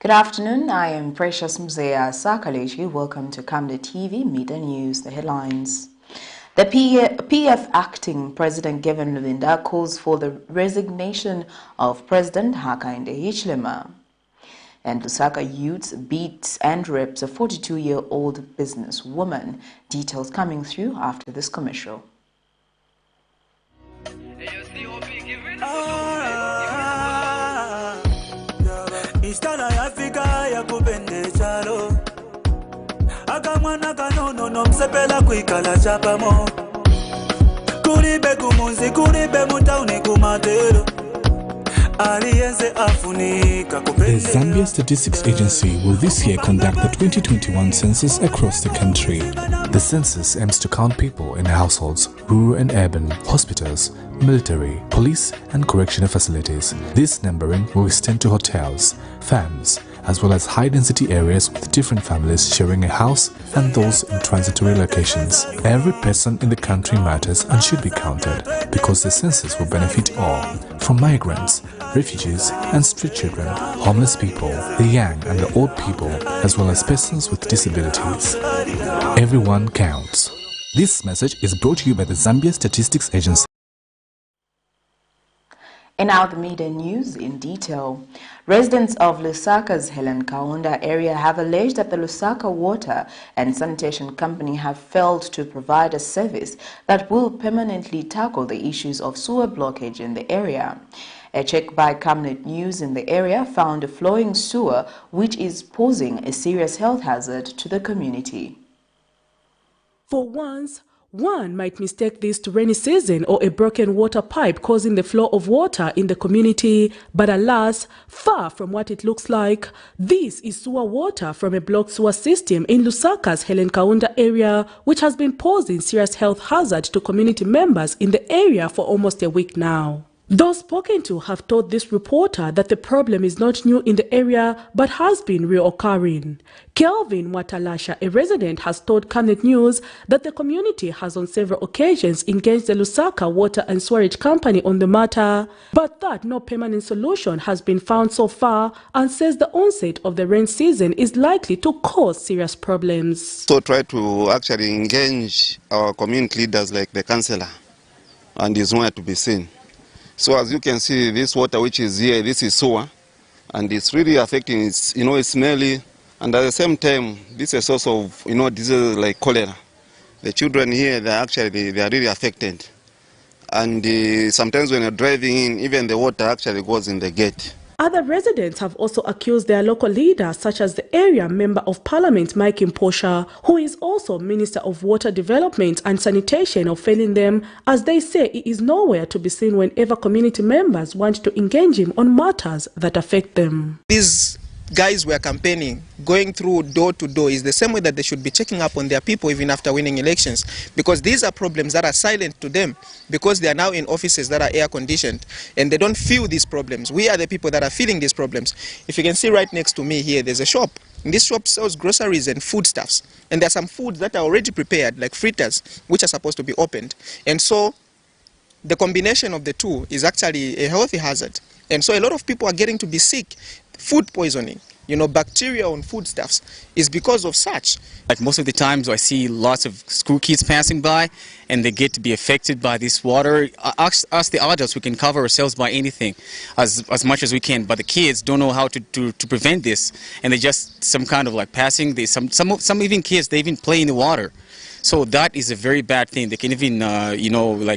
Good afternoon, I am Precious Mzea Sakalechi. Welcome to Camnet TV Media News. The headlines. The PF acting President Gavin LUBINDA calls for the resignation of President HAKAINDE HICHILEMA. And Lusaka youths beats and rapes a 42-year-old businesswoman. Details coming through after this commercial. The Zambia Statistics Agency will this year conduct the 2021 census across the country. The census aims to count people in households, rural and urban, hospitals, military, police and correctional facilities. This numbering will extend to hotels, farms, as well as high-density areas with different families sharing a house and those in transitory locations. Every person in the country matters and should be counted because the census will benefit all, from migrants, refugees and street children, homeless people, the young and the old people, as well as persons with disabilities. Everyone counts. This message is brought to you by the Zambia Statistics Agency. And now the media news in detail. Residents of Lusaka's HAKAINDE area have alleged that the Lusaka Water and Sanitation Company have failed to provide a service that will permanently tackle the issues of sewer blockage in the area. A check by Camnet News in the area found a flowing sewer which is posing a serious health hazard to the community. For once, one might mistake this to rainy season or a broken water pipe causing the flow of water in the community, but alas, far from what it looks like. This is sewer water from a blocked sewer system in Lusaka's HAKAINDE area, which has been posing serious health hazard to community members in the area for almost a week now. Those spoken to have told this reporter that the problem is not new in the area but has been reoccurring. Kelvin Watalasha, a resident, has told Camnet News that the community has on several occasions engaged the Lusaka Water and Sewerage Company on the matter, but that no permanent solution has been found so far, and says the onset of the rain season is likely to cause serious problems. So try to actually engage our community leaders like the councillor, and is nowhere to be seen. So as you can see, this water which is here, this is sewer, and it's really affecting, it's smelly, and at the same time, this is a source of, diseases like cholera. The children here, they are really affected. And sometimes when you're driving in, even the water actually goes in the gate. Other residents have also accused their local leaders, such as the area Member of Parliament Mike Imposha, who is also Minister of Water Development and Sanitation, of failing them, as they say he is nowhere to be seen whenever community members want to engage him on matters that affect them. These guys were campaigning, going through door to door, is the same way that they should be checking up on their people even after winning elections, because these are problems that are silent to them because they are now in offices that are air conditioned and they don't feel these problems. We are the people that are feeling these problems. If you can see right next to me here, there's a shop. And this shop sells groceries and foodstuffs, and there are some foods that are already prepared, like fritters, which are supposed to be opened. And so the combination of the two is actually a healthy hazard. And so a lot of people are getting to be sick. Food poisoning, bacteria on foodstuffs is because of such. Like most of the times I see lots of school kids passing by and they get to be affected by this water. Us the adults, we can cover ourselves by anything as much as we can, but the kids don't know how to prevent this, and they just some kind of like passing. Some even kids, they even play in the water. So that is a very bad thing. They can even,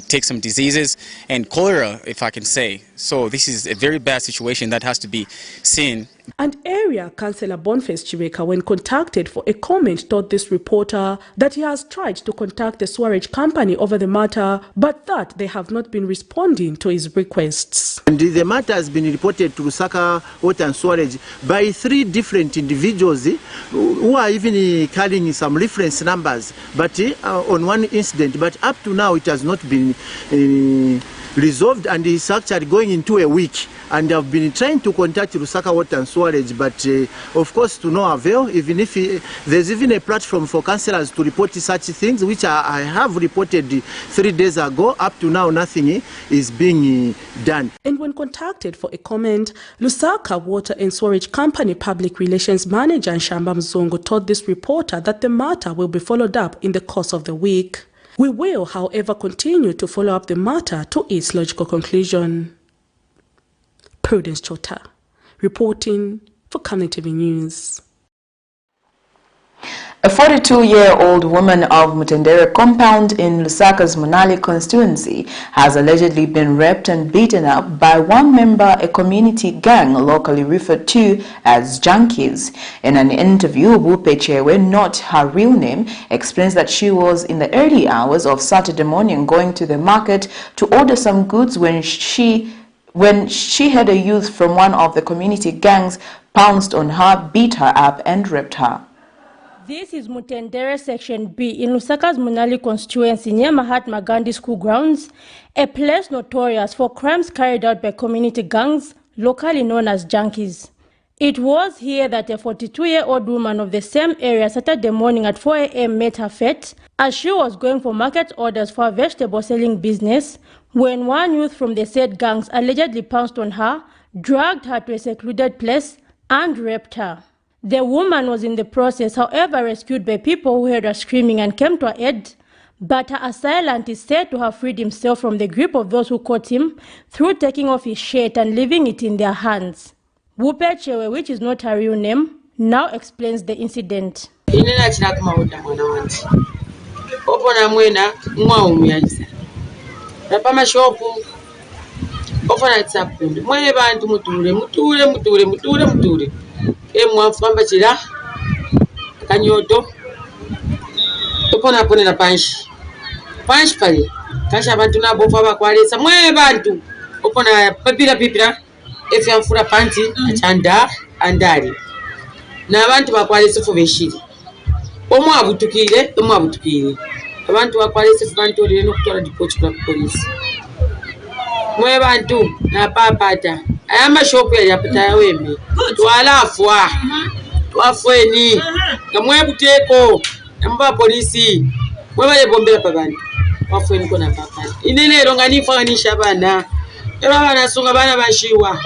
take some diseases and cholera, if I can say. So this is a very bad situation that has to be seen. And area Councillor Boniface Chireka, when contacted for a comment, told this reporter that he has tried to contact the sewerage company over the matter, but that they have not been responding to his requests. And the matter has been reported to Lusaka Water and Sewerage by 3 different individuals who are even carrying some reference numbers, but on one incident. But up to now, it has not been resolved, and it's actually going into a week. And I've been trying to contact Lusaka Water and Sewerage, but of course to no avail, even if there's even a platform for councillors to report such things, which I have reported 3 days ago. Up to now, nothing is being done. And when contacted for a comment, Lusaka Water and Sewerage Company Public Relations Manager Nshamba Mzungu told this reporter that the matter will be followed up in the course of the week. We will, however, continue to follow up the matter to its logical conclusion. Prudence Chota, reporting for Camnet TV News. A 42-year-old woman of Mutendere compound in Lusaka's Monali constituency has allegedly been raped and beaten up by one member, a community gang locally referred to as junkies. In an interview, Bupe Chewe, not her real name, explains that she was in the early hours of Saturday morning going to the market to order some goods when she had a youth from one of the community gangs pounced on her, beat her up and raped her. This is Mutendere Section B in Lusaka's Monali constituency near Mahatma Gandhi School grounds, a place notorious for crimes carried out by community gangs, locally known as junkies. It was here that a 42-year-old woman of the same area Saturday morning at 4 a.m. met her fate as she was going for market orders for a vegetable selling business when one youth from the said gangs allegedly pounced on her, dragged her to a secluded place and raped her. The woman was in the process, however, rescued by people who heard her screaming and came to her aid, but her assailant is said to have freed himself from the grip of those who caught him through taking off his shirt and leaving it in their hands. Bupe Chewe, which is not her real name, now explains the incident. Mwafamba chira kanyoto topona ponera panshi pali kasha abantu nabo fa bakwalesa mwe bantu opona pipira efyamfura panti achanda andali na abantu bakwalesa fo beshiri omwabutukire abantu bakwalesa fo bantu lino kutola dipochi kwa polisi mwe bantu na papata ayama shop ya yapita yawembe twalafwa twafweni kamwe buteko namba polisi mwe bale bombera pabantu wafweni kona papa inelero nganifanisha bana bana sunga bana bashiwa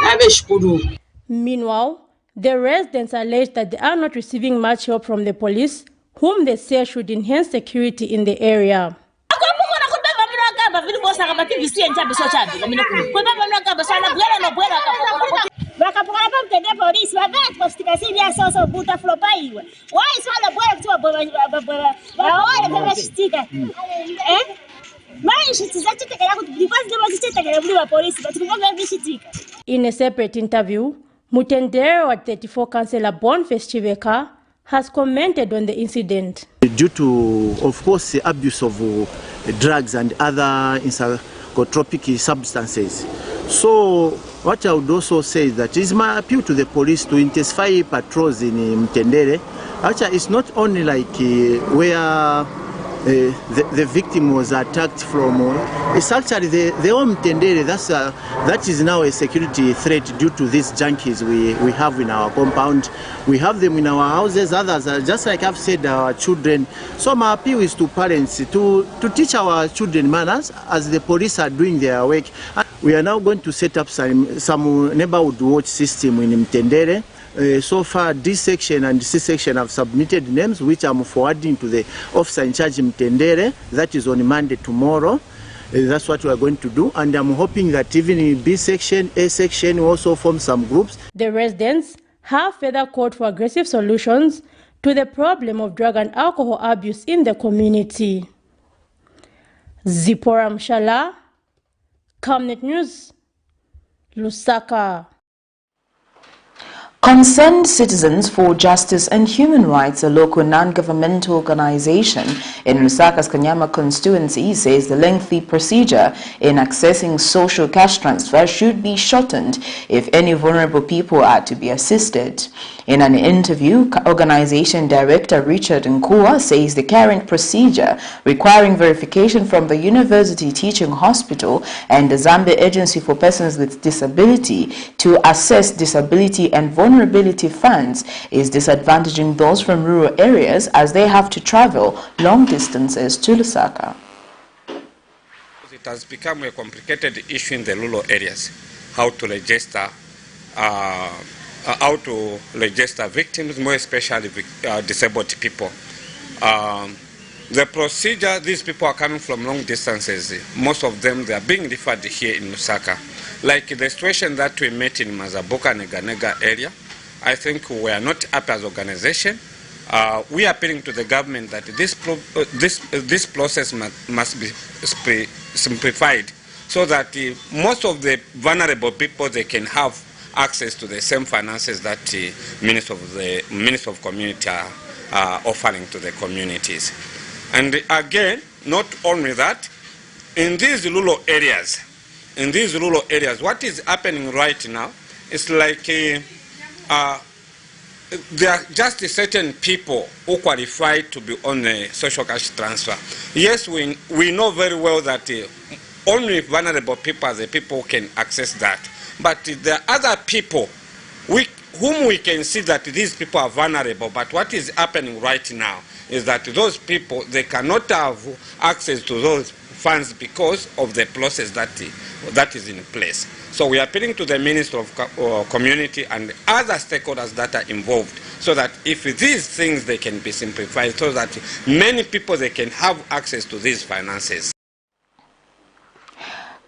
nabe shukuru. Meanwhile, the residents allege that they are not receiving much help from the police, whom they say should enhance security in the area. In a separate interview, Mutendere at 34 Councillor Boniface Chiveka has commented on the incident. Due to, of course, the abuse of drugs and other psychotropic substances. So what I would also say is that it's my appeal to the police to intensify patrols in Mutendere. Actually, it's not only like where the victim was attacked from. It's actually the whole Mutendere. That is now a security threat due to these junkies we have in our compound. We have them in our houses. Others are, just like I've said, our children. So my appeal is to parents to teach our children manners as the police are doing their work. We are now going to set up some neighborhood watch system in Mutendere. So far, this section and this section have submitted names, which I'm forwarding to the officer in charge in Mutendere. That is on Monday tomorrow. That's what we are going to do. And I'm hoping that even in B section, A section, we also form some groups. The residents have further called for aggressive solutions to the problem of drug and alcohol abuse in the community. Zipora Mshala, Camnet News, Lusaka. Concerned Citizens for Justice and Human Rights, a local non-governmental organization in Lusaka's Kanyama constituency, says the lengthy procedure in accessing social cash transfer should be shortened if any vulnerable people are to be assisted. In an interview, organization director Richard Nkua says the current procedure requiring verification from the University Teaching Hospital and the Zambia Agency for Persons with Disability to assess disability and vulnerability funds is disadvantaging those from rural areas as they have to travel long distances to Lusaka. It has become a complicated issue in the rural areas, how to register victims, more especially disabled people. The procedure, these people are coming from long distances. Most of them, they are being referred here in Lusaka. Like the situation that we met in Mazaboka, Neganega area, I think we are not up as an organization. We are appealing to the government that this process must be simplified so that most of the vulnerable people, they can have access to the same finances that the Minister of Community are offering to the communities. And again, not only that, in these rural areas, what is happening right now is like there are just certain people who qualify to be on a social cash transfer. Yes, we know very well that only vulnerable people are the people who can access that. But there are other people whom we can see that these people are vulnerable. But what is happening right now is that those people, they cannot have access to those funds because of the process that is in place. So we are appealing to the Minister of Community and other stakeholders that are involved so that if these things, they can be simplified so that many people, they can have access to these finances.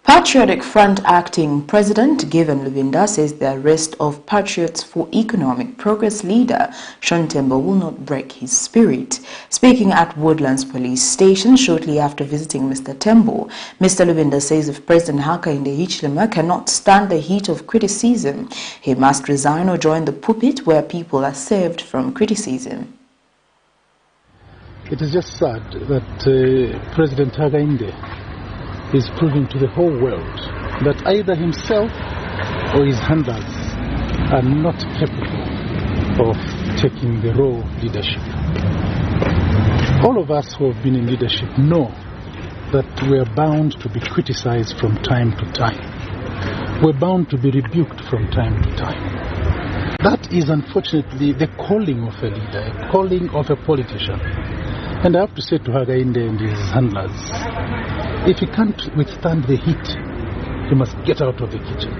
Patriotic Front acting president Given LUBINDA says the arrest of Patriots for Economic Progress leader Sean Tembo will not break his spirit. Speaking at Woodlands Police Station shortly after visiting Mr. Tembo, Mr. LUBINDA says if President HAKAINDE HICHILEMA cannot stand the heat of criticism, he must resign or join the pulpit where people are saved from criticism. It is just sad that President HAKAINDE is proving to the whole world that either himself or his handlers are not capable of taking the role of leadership. All of us who have been in leadership know that we are bound to be criticized from time to time. We're bound to be rebuked from time to time. That is unfortunately the calling of a leader, a calling of a politician. And I have to say to HAKAINDE and his handlers, if he can't withstand the heat, he must get out of the kitchen.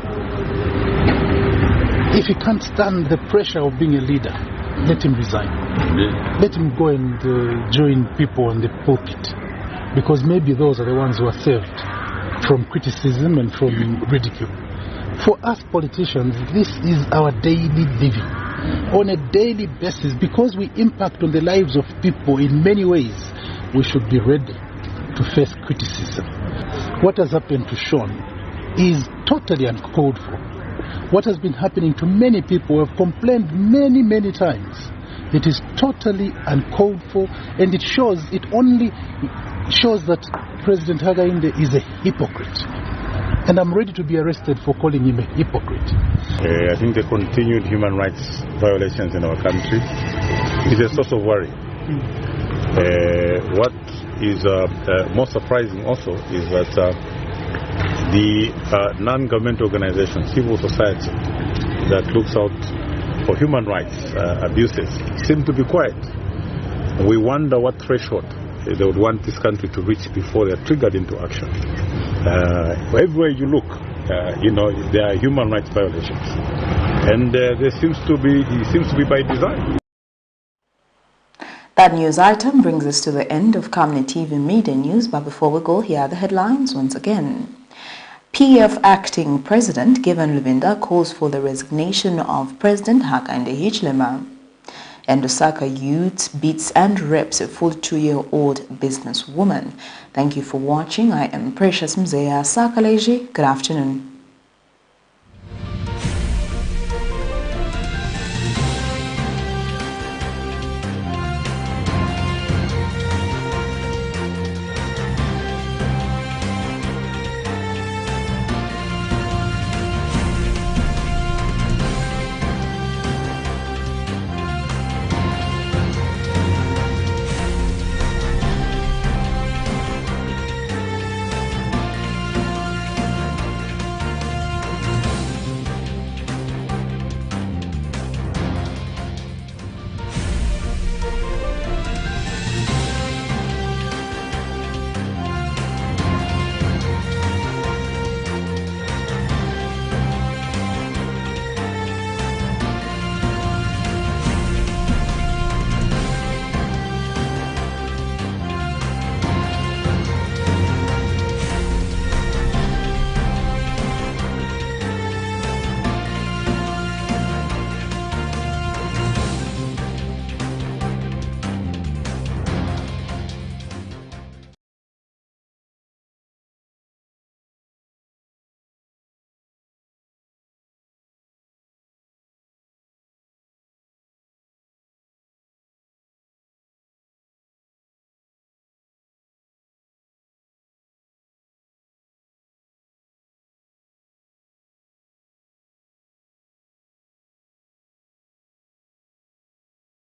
If he can't stand the pressure of being a leader, let him resign. Let him go and join people on the pulpit, because maybe those are the ones who are saved from criticism and from ridicule. For us politicians, this is our daily living. On a daily basis, because we impact on the lives of people in many ways, we should be ready to face criticism. What has happened to Sean is totally uncalled for. What has been happening to many people who have complained many times, it is totally uncalled for, and it only shows that President HAKAINDE is a hypocrite. And I'm ready to be arrested for calling him a hypocrite. I think the continued human rights violations in our country is a source of worry. What is most surprising also is that the non-government organization, civil society, that looks out for human rights abuses seem to be quiet. We wonder what threshold they would want this country to reach before they're triggered into action. Everywhere you look, there are human rights violations, and it seems to be by design. That news item brings us to the end of Camnet TV Media News, but before we go, here are the headlines once again. PF acting president Given LUBINDA calls for the resignation of President HAKAINDE HICHILEMA. And Lusaka youth beats and rapes a 42-year-old businesswoman. Thank you for watching. I am Precious Mzeya Sakaleji. Good afternoon.